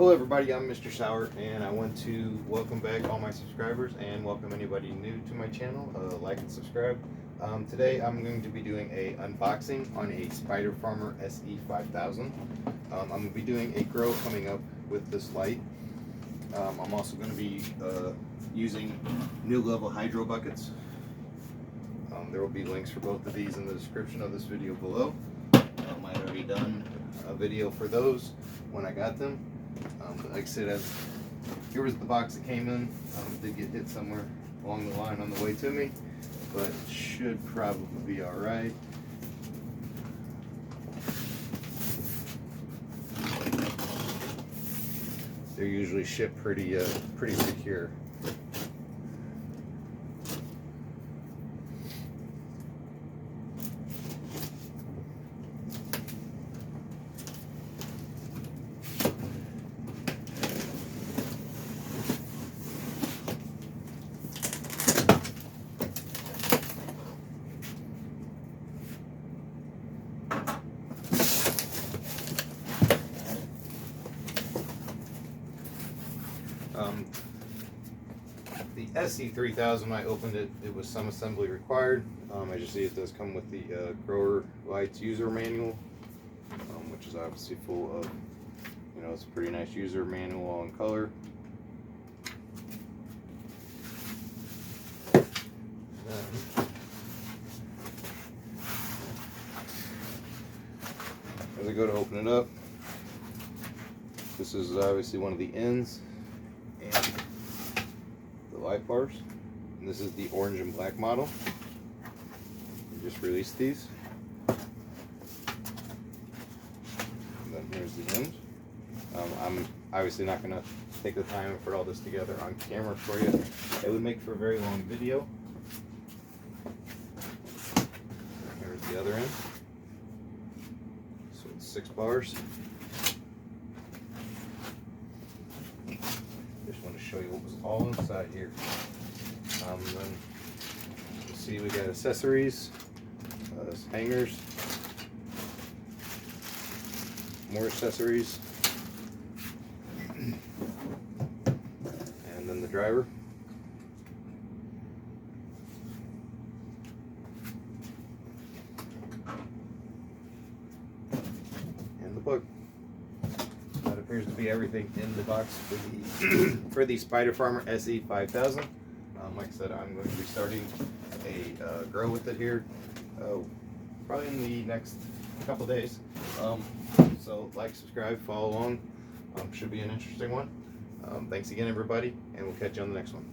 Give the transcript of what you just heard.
Hello everybody, I'm Mr. Sour, and I want to welcome back all my subscribers and welcome anybody new to my channel. Like and subscribe. Today I'm going to be doing a unboxing on a Spiderfarmer SE5000. I'm going to be doing a grow coming up with this light. I'm also going to be using new level hydro buckets. There will be links for both of these in the description of this video below. I had already done a video for those when I got them. But like I said, here was the box that came in. Did get hit somewhere along the line on the way to me, but it should probably be all right. They're usually shipped pretty secure. The SE5000, when I opened it, it was some assembly required. As you see, it does come with the Grower Lights user manual, which is obviously full of, it's a pretty nice user manual, all in color. As I go to open it up, this is obviously one of the ends and the light bars, and this is the orange and black model. We just released these, and then here's the end. I'm obviously not going to take the time and put all this together on camera for you. It would make for a very long video. Here's the other end. So it's 6 bars. Just want to show you what was all inside here. Then you see we got accessories, hangers, more accessories, and then the driver. And the plug. That appears to be everything in the box for the for the Spiderfarmer SE5000. Like I said, I'm going to be starting a grow with it here, probably in the next couple days. So like, subscribe, follow along. Should be an interesting one. Thanks again, everybody, and we'll catch you on the next one.